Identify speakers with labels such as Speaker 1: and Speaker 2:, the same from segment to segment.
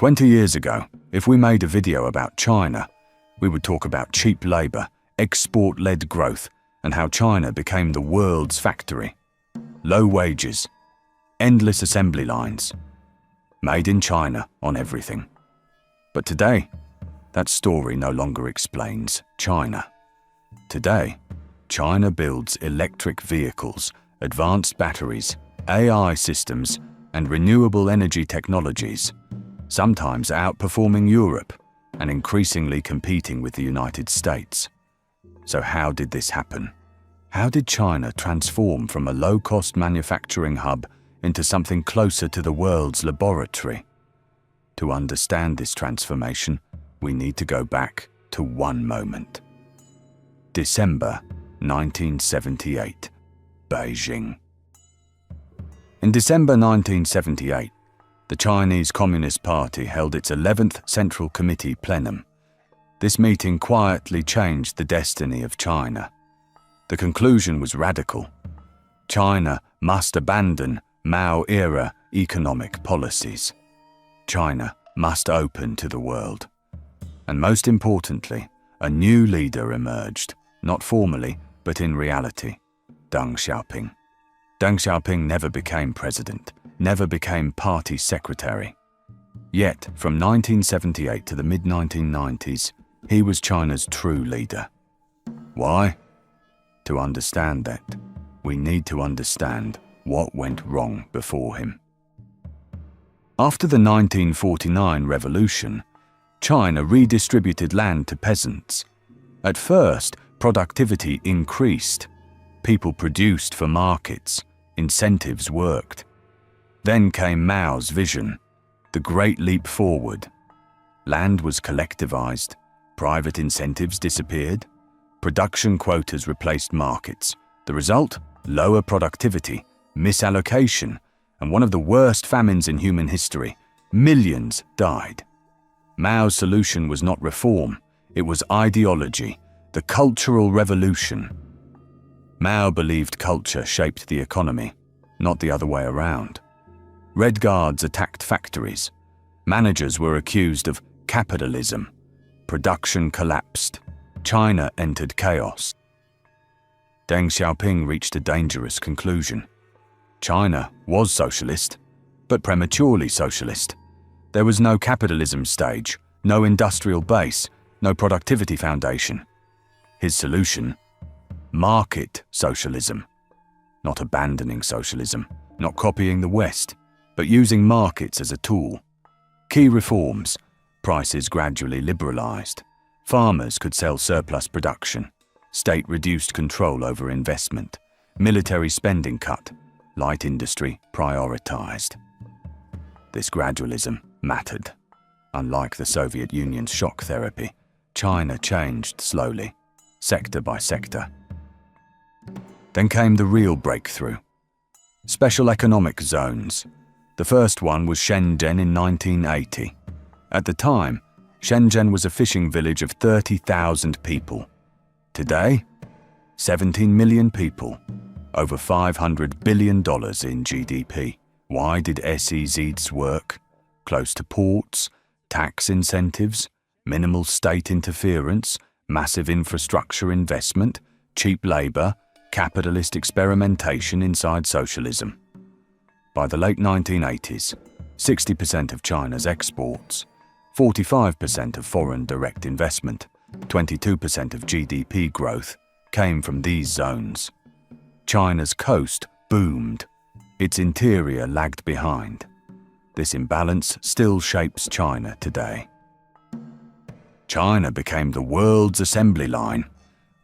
Speaker 1: 20 years ago, if we made a video about China, we would talk about cheap labor, export-led growth, and how China became the world's factory. Low wages, endless assembly lines, made in China on everything. But today, that story no longer explains China. Today, China builds electric vehicles, advanced batteries, AI systems, and renewable energy technologies, sometimes outperforming Europe and increasingly competing with the United States. So how did this happen? How did China transform from a low-cost manufacturing hub into something closer to the world's laboratory? To understand this transformation, we need to go back to one moment. December 1978, Beijing. In December 1978, the Chinese Communist Party held its 11th Central Committee plenum. This meeting quietly changed the destiny of China. The conclusion was radical. China must abandon Mao-era economic policies. China must open to the world. And most importantly, a new leader emerged, not formally, but in reality, Deng Xiaoping. Deng Xiaoping never became president, never became party secretary. Yet, from 1978 to the mid-1990s, he was China's true leader. Why? To understand that, we need to understand what went wrong before him. After the 1949 revolution, China redistributed land to peasants. At first, productivity increased. People produced for markets. Incentives worked. Then came Mao's vision, the Great Leap Forward. Land was collectivized. Private incentives disappeared. Production quotas replaced markets. The result? Lower productivity, misallocation, and one of the worst famines in human history. Millions died. Mao's solution was not reform, it was ideology, the Cultural Revolution. Mao believed culture shaped the economy, not the other way around. Red Guards attacked factories. Managers were accused of capitalism. Production collapsed. China entered chaos. Deng Xiaoping reached a dangerous conclusion. China was socialist, but prematurely socialist. There was no capitalism stage, no industrial base, no productivity foundation. His solution? Market socialism. Not abandoning socialism, not copying the West, but using markets as a tool. Key reforms: prices gradually liberalized. Farmers could sell surplus production. State reduced control over investment. Military spending cut. Light industry prioritized. This gradualism mattered. Unlike the Soviet Union's shock therapy, China changed slowly, sector by sector. Then came the real breakthrough. Special economic zones. The first one was Shenzhen in 1980. At the time, Shenzhen was a fishing village of 30,000 people. Today, 17 million people, over $500 billion in GDP. Why did SEZs work? Close to ports, tax incentives, minimal state interference, massive infrastructure investment, cheap labor, capitalist experimentation inside socialism. By the late 1980s, 60% of China's exports, 45% of foreign direct investment, 22% of GDP growth came from these zones. China's coast boomed. Its interior lagged behind. This imbalance still shapes China today. China became the world's assembly line.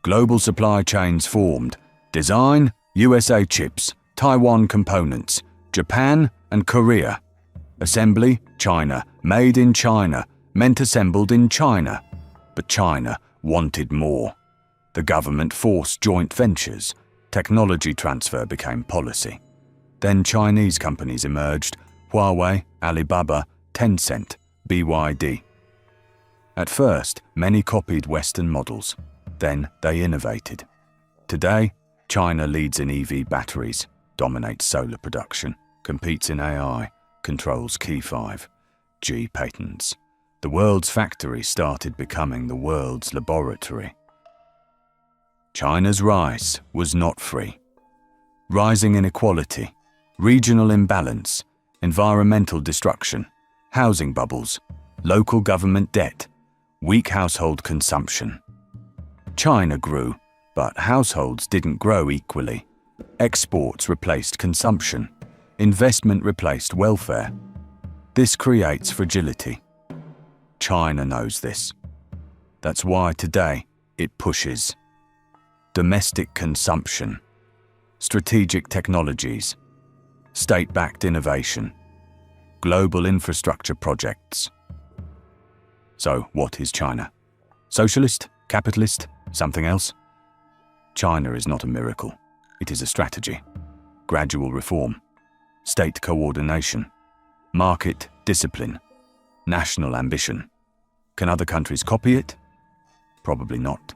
Speaker 1: Global supply chains formed. Design, USA chips, Taiwan components, Japan and Korea. Assembly, China. Made in China. Meant assembled in China. But China wanted more. The government forced joint ventures. Technology transfer became policy. Then Chinese companies emerged: Huawei, Alibaba, Tencent, BYD. At first, many copied Western models. Then they innovated. Today, China leads in EV batteries, dominates solar production, competes in AI, controls Key 5. 5G patents, the world's factory started becoming the world's laboratory. China's rise was not free. Rising inequality, regional imbalance, environmental destruction, housing bubbles, local government debt, weak household consumption. China grew, but households didn't grow equally. Exports replaced consumption. Investment replaced welfare. This creates fragility. China knows this. That's why today it pushes domestic consumption, strategic technologies, state-backed innovation, global infrastructure projects. So what is China? Socialist? Capitalist? Something else? China is not a miracle. It is a strategy. Gradual reform, state coordination, market discipline, national ambition. Can other countries copy it? Probably not.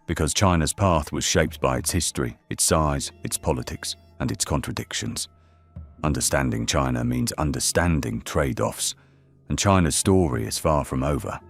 Speaker 1: Because China's path was shaped by its history, its size, its politics, and its contradictions. Understanding China means understanding trade-offs, and China's story is far from over.